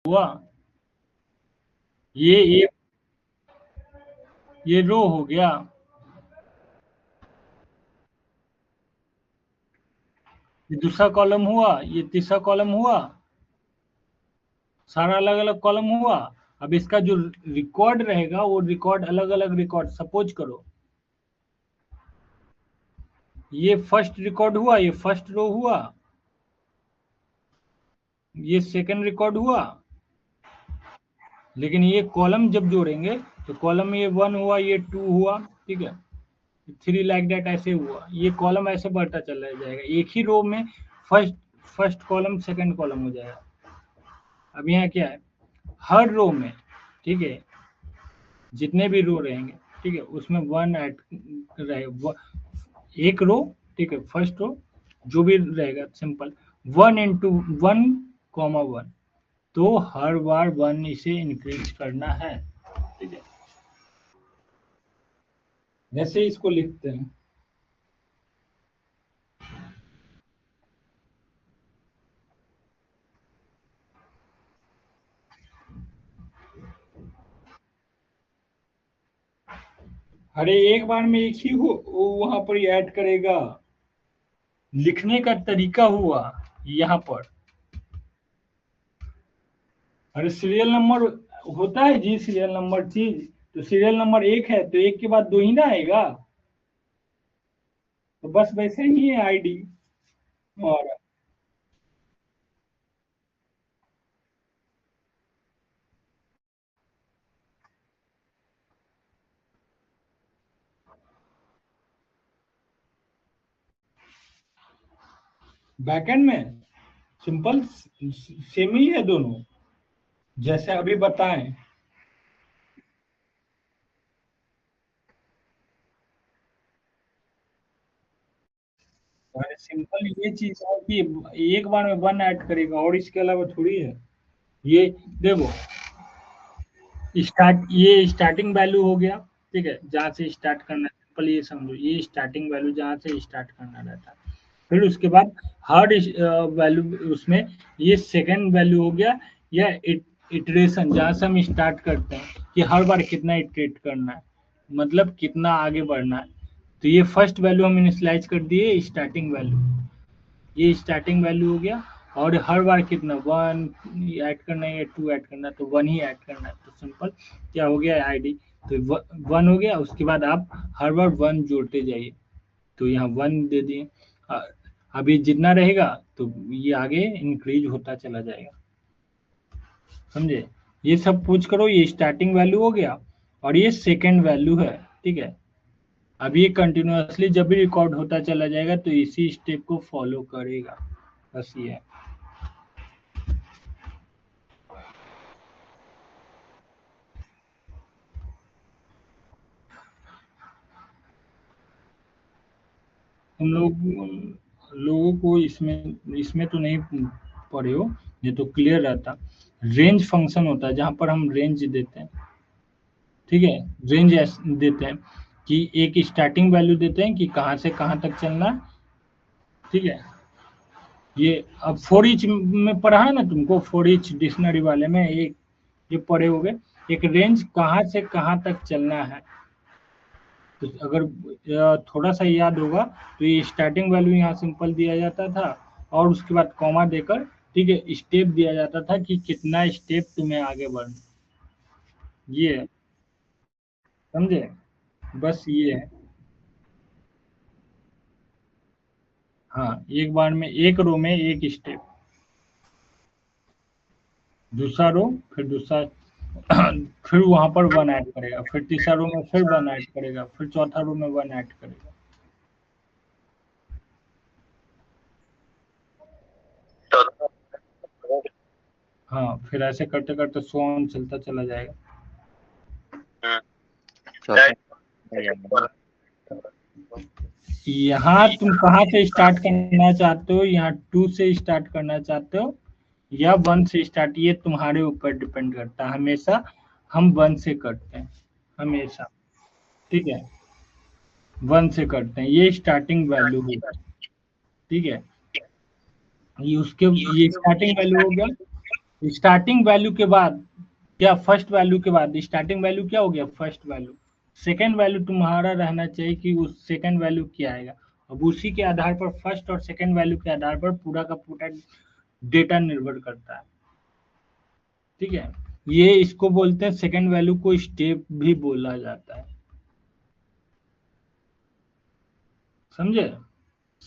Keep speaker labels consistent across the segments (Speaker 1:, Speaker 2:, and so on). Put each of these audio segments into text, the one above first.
Speaker 1: हुआ, ये रो हो गया, ये दूसरा कॉलम हुआ, ये तीसरा कॉलम हुआ, सारा अलग अलग कॉलम हुआ। अब इसका जो रिकॉर्ड रहेगा वो रिकॉर्ड अलग अलग रिकॉर्ड, सपोज करो ये फर्स्ट रिकॉर्ड हुआ, ये फर्स्ट रो हुआ, ये सेकंड रिकॉर्ड हुआ, लेकिन ये कॉलम जब जोड़ेंगे तो कॉलम में ये 1 हुआ, ये 2 हुआ, ठीक है, 3 लाइक दैट ऐसे हुआ, ये कॉलम ऐसे बढ़ता चला जाएगा, एक ही रो में फर्स्ट कॉलम सेकंड कॉलम हो जाएगा। अब यहाँ क्या है, हर रो में, ठीक है, जितने भी रो रहेंगे, ठीक है, उसमें 1 ऐड रहेगा, एक रो, ठीक है, फर्स्ट रो जो भी रहेगा सिंपल 1 इंटू 1,1, तो हर बार 1 इसे इंक्रीज करना है, ठीक है। वैसे इसको लिखते हैं, अरे एक बार में एक ही हो वहां पर ऐड करेगा, लिखने का तरीका हुआ यहाँ पर। अरे सीरियल नंबर होता है जी, सीरियल नंबर चीज, तो सीरियल नंबर 1 है तो 1 के बाद 2 ही ना आएगा, तो बस वैसे ही है आईडी। और बैकएंड में सिंपल सेम ही है दोनों, जैसे अभी बताएं। सिंपल ये चीज है कि एक बार में 1 ऐड करेगा और इसके अलावा थोड़ी है। ये देखो, ये स्टार्टिंग वैल्यू हो गया, ठीक है, जहाँ से स्टार्ट करना, सिंपल ये समझो, ये स्टार्टिंग वैल्यू जहाँ से स्टार्ट करना रहता है। फिर उसके बाद हर वैल्यू उसमें ये सेकंड वैल्यू हो गया, या इटरेशन जहाँ से हम स्टार्ट करते हैं कि हर बार कितना इटरेट करना है, मतलब कितना आगे बढ़ना है। तो ये फर्स्ट वैल्यू हम इनिशियलाइज कर दिए स्टार्टिंग वैल्यू, ये स्टार्टिंग वैल्यू हो गया, और हर बार कितना 1 ऐड करना है या 2 ऐड करना है, तो 1 ही ऐड करना है, तो सिंपल क्या हो गया आईडी, तो 1 हो गया, उसके बाद आप हर बार 1 जोड़ते जाइए, तो यहाँ 1 दे दिए। अभी जितना रहेगा तो ये आगे इंक्रीज होता चला जाएगा, समझे। ये सब पूछ करो, ये स्टार्टिंग वैल्यू हो गया और ये सेकेंड वैल्यू है, ठीक है। अब ये कंटिन्यूअसली जब भी रिकॉर्ड होता चला जाएगा तो इसी स्टेप को फॉलो करेगा, बस ये है। तुम लोगों को इसमें इसमें तो नहीं पढ़े हो, ये तो क्लियर रहता। रेंज फंक्शन होता है जहां पर हम रेंज देते हैं, ठीक है, रेंज देते हैं कि एक स्टार्टिंग वैल्यू देते हैं कि कहाँ से कहाँ तक चलना है, ठीक है। ये अब फॉर ईच में पढ़ा है ना तुमको, फॉर ईच डिक्शनरी वाले में एक ये पढ़े होगे, एक रेंज कहाँ से कहाँ तक चलना है। तो अगर थोड़ा सा याद होगा तो ये स्टार्टिंग वैल्यू यहाँ सिंपल दिया जाता था, और उसके बाद कॉमा देकर, ठीक है, स्टेप दिया जाता था कि कितना स्टेप तुम्हें आगे बढ़ना, ये है, समझे, बस ये है। हाँ, एक बार में एक रो में एक स्टेप, दूसरा रो, फिर दूसरा फिर वहां पर 1 ऐड करेगा, फिर तीसरा रो में फिर 1 ऐड करेगा, फिर चौथा रो में 1 ऐड करेगा। हाँ, फिर ऐसे करते करते सो ऑन चलता चला जाएगा। यहाँ तुम कहाँ से स्टार्ट करना चाहते हो, यहाँ 2 से स्टार्ट करना चाहते हो या 1 से स्टार्ट, ये तुम्हारे ऊपर डिपेंड करता है। हमेशा हम 1 से करते हैं, हमेशा, ठीक है, 1 से करते हैं, ये स्टार्टिंग वैल्यू होगी, ठीक है, ये स्टार्टिंग वैल्यू हो गया। स्टार्टिंग वैल्यू के बाद क्या, फर्स्ट वैल्यू के बाद स्टार्टिंग वैल्यू क्या हो गया, फर्स्ट वैल्यू। सेकेंड वैल्यू तुम्हारा रहना चाहिए कि उस सेकेंड वैल्यू क्या आएगा। अब उसी के आधार पर फर्स्ट और सेकेंड वैल्यू के आधार पर पूरा का पूरा डेटा निर्भर करता है। ठीक है, ये इसको बोलते हैं, सेकेंड वैल्यू को स्टेप भी बोला जाता है। समझे,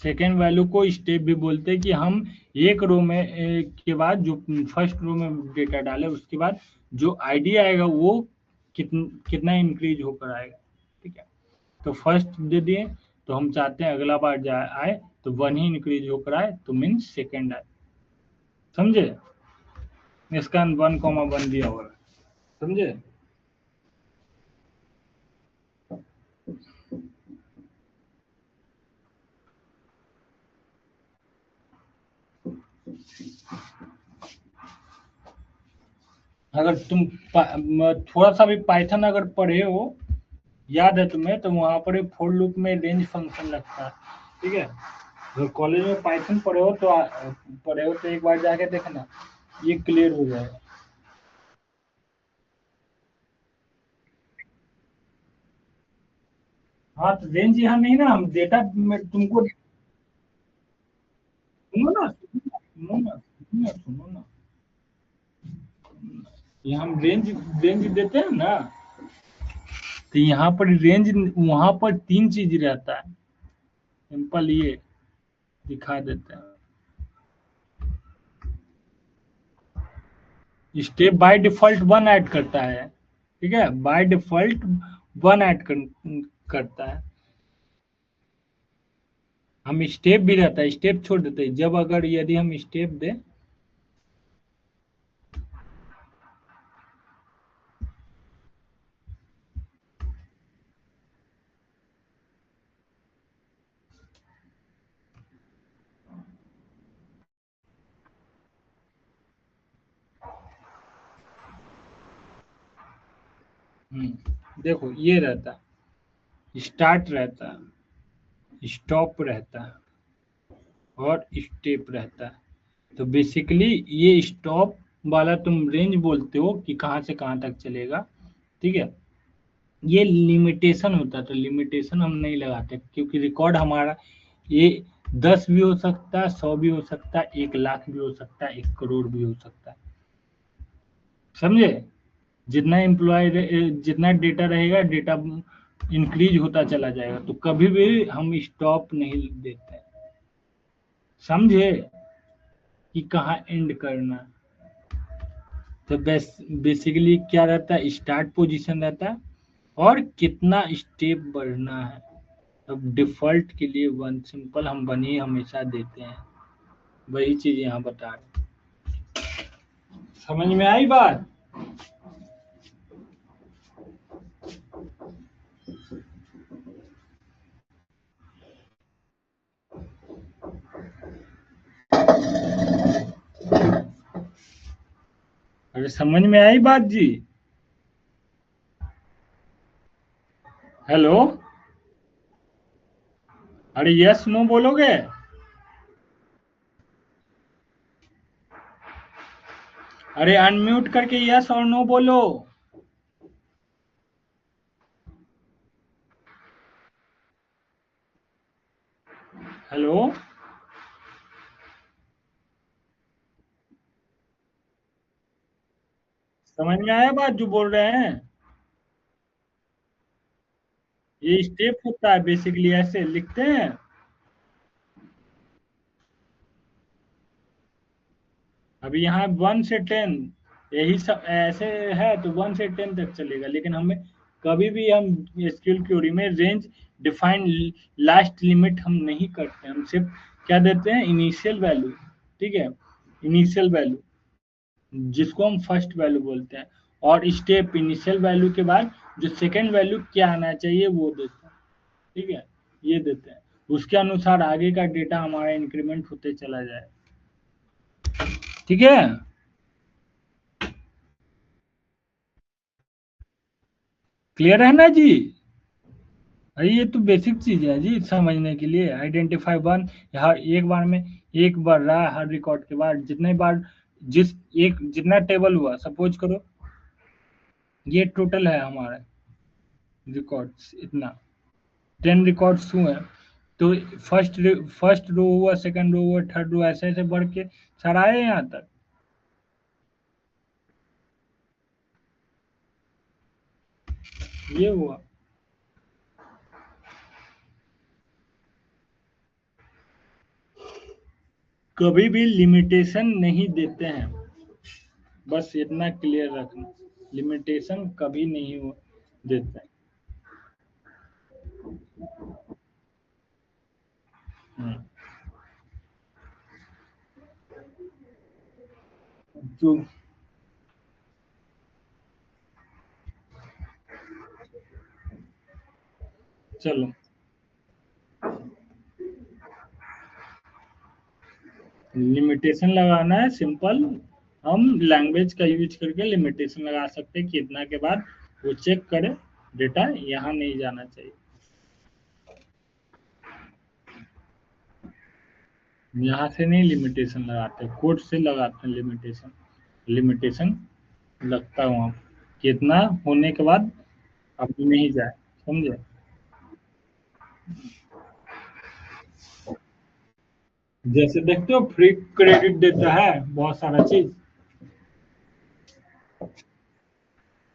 Speaker 1: सेकेंड वैल्यू को स्टेप भी बोलते हैं कि हम एक रो में के बाद जो फर्स्ट रो में डेटा डाले उसके बाद जो आईडी आएगा वो कितना इंक्रीज होकर आएगा। ठीक है, तो फर्स्ट दे दिए, तो हम चाहते हैं अगला बार जाए आए तो 1 ही इंक्रीज होकर आए, तो मीन्स सेकेंड आए। समझे, इसका 1,1 दिया हुआ है। समझे, अगर तुम थोड़ा सा भी पाइथन अगर पढ़े हो, याद है तुम्हें, तो वहां पर फॉर लूप में रेंज फंक्शन लगता है। ठीक है, अगर कॉलेज में पाइथन पढ़े हो तो एक बार जाके देखना, ये क्लियर हो जाएगा। हाँ, तो रेंज यहाँ नहीं ना, हम डेटा में तुमको सुनो ना, सुनो ना, सुनो ना, सुनो ना, यहाँ हम रेंज रेंज देते हैं ना, तो यहाँ पर रेंज, वहां पर 3 चीज रहता है। सिंपल ये दिखा देते हैं। स्टेप बाय डिफॉल्ट 1 ऐड करता है। ठीक है, बाय डिफॉल्ट 1 ऐड करता है। हम स्टेप भी रहता है, स्टेप छोड़ देते हैं जब अगर यदि हम स्टेप दें। देखो ये रहता है, स्टार्ट रहता है, स्टॉप रहता है और स्टेप रहता है। तो बेसिकली ये स्टॉप वाला तुम रेंज बोलते हो कि कहाँ से कहाँ तक चलेगा। ठीक है, ये लिमिटेशन होता है, तो लिमिटेशन हम नहीं लगाते क्योंकि रिकॉर्ड हमारा ये 10 भी हो सकता है, 100 भी हो सकता है, 1 लाख भी हो सकता है, 1 करोड़ भी हो सकता है। समझे, जितना एम्प्लॉय जितना डेटा रहेगा, डेटा इंक्रीज होता चला जाएगा, तो कभी भी हम स्टॉप नहीं देते। समझे कि कहाँ एंड करना है। तो बेसिकली क्या रहता है, स्टार्ट पोजीशन रहता है और कितना स्टेप बढ़ना है। अब डिफॉल्ट के लिए 1 सिंपल हम 1 ही हमेशा देते हैं, वही चीज यहाँ बता रहे। समझ में आई बात। अरे समझ में आई बात जी। हेलो, अरे यस नो बोलोगे। अरे अनम्यूट करके यस और नो बोलो। हेलो, समझ में आया बात जो बोल रहे हैं। ये स्टेप होता है, बेसिकली ऐसे लिखते हैं। अभी यहाँ 1 से 10 यही सब ऐसे है, तो 1 से 10 तक चलेगा, लेकिन हमें कभी भी हम एसक्यूएल क्वेरी में रेंज डिफाइन लास्ट लिमिट हम नहीं करते, हम सिर्फ क्या देते हैं, इनिशियल वैल्यू। ठीक है, इनिशियल वैल्यू जिसको हम फर्स्ट वैल्यू बोलते हैं, और स्टेप इनिशियल वैल्यू के बाद जो सेकेंड वैल्यू क्या आना चाहिए वो देते हैं। ठीक है, ये देते हैं, उसके अनुसार आगे का डेटा हमारा इंक्रीमेंट होते चला जाए। ठीक है, क्लियर है ना जी। अरे ये तो बेसिक चीज है जी समझने के लिए। आइडेंटिफाई 1, हर एक बार में एक बढ़ रहा है, हर रिकॉर्ड के बाद जितने बार जिस एक जितना टेबल हुआ, सपोज करो ये टोटल है हमारा रिकॉर्ड्स, इतना 10 रिकॉर्ड्स हुए हैं, तो फर्स्ट रो हुआ, सेकंड रो हुआ, थर्ड रो, ऐसे ऐसे बढ़ के सारा आया यहाँ तक। ये हुआ। कभी भी लिमिटेशन नहीं देते हैं, बस इतना क्लियर रखना, लिमिटेशन कभी नहीं देते हैं। हम्म। तो चलो, लिमिटेशन लगाना है सिंपल। हम लैंग्वेज का यूज करके लिमिटेशन लगा सकते हैं कि इतना के बाद वो चेक करे डेटा यहाँ नहीं जाना चाहिए। यहाँ से नहीं लिमिटेशन लगाते, कोड से लगाते हैं लिमिटेशन। लिमिटेशन लगता है वहाँ कितना होने के बाद अब नहीं जाए, समझे। जैसे देखते हो फ्री क्रेडिट देता है बहुत सारा चीज,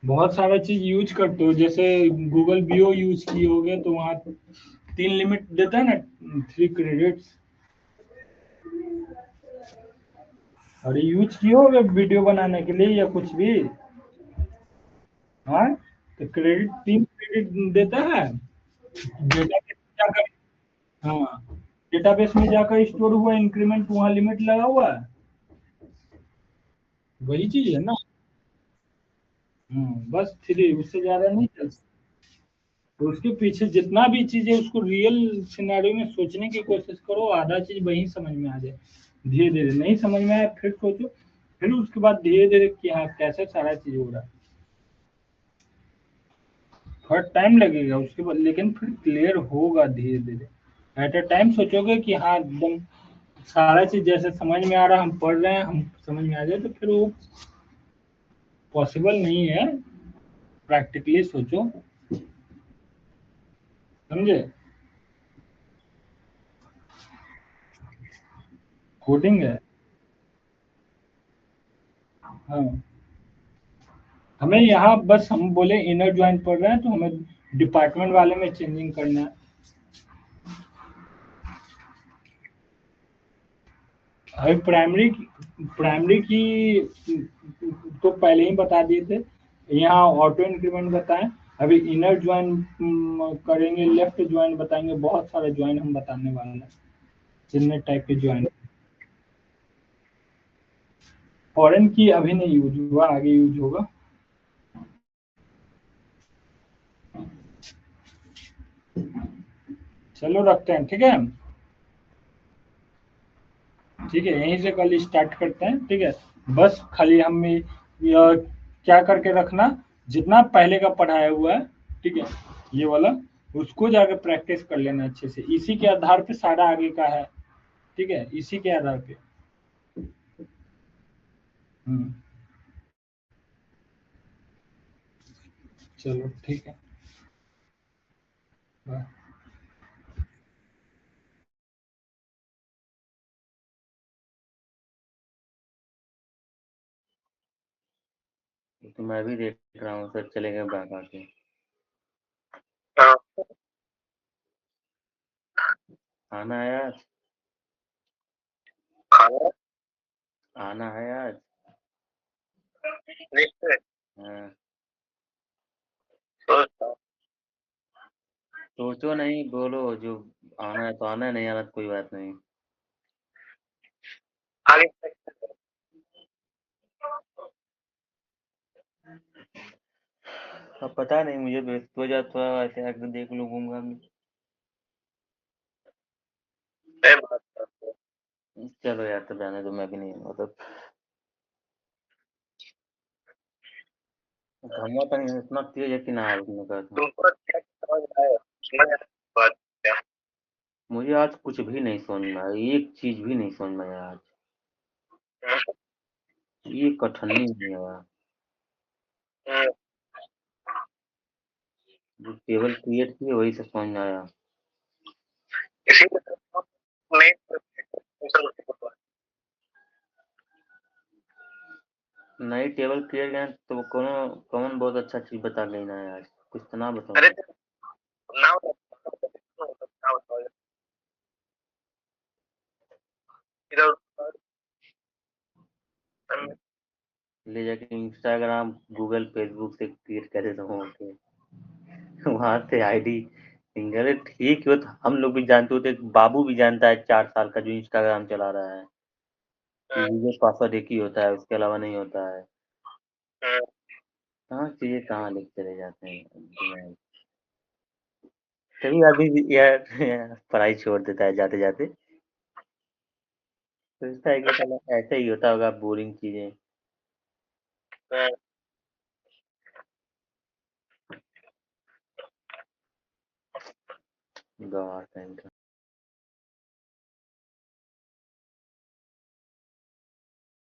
Speaker 1: बहुत सारा चीज यूज करते हो, जैसे गूगल बीओ यूज किए होगे तो वहाँ 3 लिमिट देता है ना, 3 क्रेडिट्स। और यूज किए होगे वीडियो बनाने के लिए या कुछ भी। हाँ, तो क्रेडिट 3 क्रेडिट देता है। डेटाबेस में जाकर, हाँ, डेटाबेस में जाकर स्टोर हुआ इंक्रीमेंट, वहाँ लिमिट लगा हुआ है, वही चीज है ना। बस 3, उससे ज्यादा नहीं चल सकता। तो उसके पीछे जितना भी चीज है उसको रियल सिनेरियो में सोचने की कोशिश करो, आधा चीज वही समझ में आ जाए। धीरे धीरे नहीं समझ में आया फिर सोचो, फिर उसके बाद धीरे धीरे कि हाँ कैसे सारा चीज हो रहा है। थोड़ा टाइम लगेगा उसके बाद, लेकिन फिर क्लियर होगा धीरे धीरे। एट अ टाइम सोचोगे कि हाँ एकदम सारा चीज जैसे समझ में आ रहा है, हम पढ़ रहे हैं, हम समझ में आ जाए, तो फिर वो पॉसिबल नहीं है। प्रैक्टिकली सोचो, समझे। कोडिंग है। हाँ, हमें यहाँ बस हम बोले इनर ज्वाइन पढ़ रहे हैं तो हमें डिपार्टमेंट वाले में चेंजिंग करना है। अभी प्राइमरी की तो पहले ही बता दिए थे, यहाँ ऑटो इंक्रीमेंट बताएं। अभी इनर ज्वाइन करेंगे, लेफ्ट ज्वाइन बताएंगे, बहुत सारे ज्वाइन हम बताने वाले हैं, जितने टाइप के ज्वाइन। फॉरेन की अभी नहीं यूज हुआ, आगे यूज होगा। चलो रखते हैं, ठीक है। ठीक है, यहीं से कल स्टार्ट करते हैं, ठीक है। बस खाली हम यह क्या करके रखना, जितना पहले का पढ़ाया हुआ है, ठीक है, ये वाला, उसको जाकर प्रैक्टिस कर लेना अच्छे से, इसी के आधार पे सारा आगे का है। ठीक है, इसी के आधार पे। हम्म। चलो ठीक है। बाय।
Speaker 2: तो मैं भी देख रहा हूँ, सर चले गए बैंक आके। आना है आज। आना है आज। हाँ। सोचो नहीं, बोलो जो आना है तो आना है, नहीं आना तो कोई बात नहीं। अब पता नहीं, मुझे व्यस्त हो जाता, थोड़ा ऐसे आके देख लूँ घूम घाम। चलो यार, तो जाने दो, मैं भी नहीं आऊंगा तब। धुआं तो नहीं इतना तेज है कि ना रुकने का मुझे आज कुछ भी नहीं समझ में आया, एक चीज भी नहीं समझ में आया आज। ये कठिनी नहीं है। जो टेबल क्रिएट की वही से समझ में आया। नई टेबल क्रिएट करना तो कौन बहुत अच्छा चीज बता गई ना यार, कुछ तो ना बताओ। ले जाके इंस्टाग्राम गूगल फेसबुक से क्रिएट करे तो ओके। वहां से आईडी अरे ठीक है, तो हम लोग भी जानते होते, बाबू भी जानता है 4 साल का जो इंस्टाग्राम चला रहा है, यूजर पासवर्ड एक ही होता है, उसके अलावा नहीं होता है। कहाँ चीजें कहाँ लेके चले जाते हैं। कभी अभी भी यार पढ़ाई छोड़ देता है जाते जाते, सोचता है कि साला ऐसे ही होता होगा बोरिंग चीजें। गवार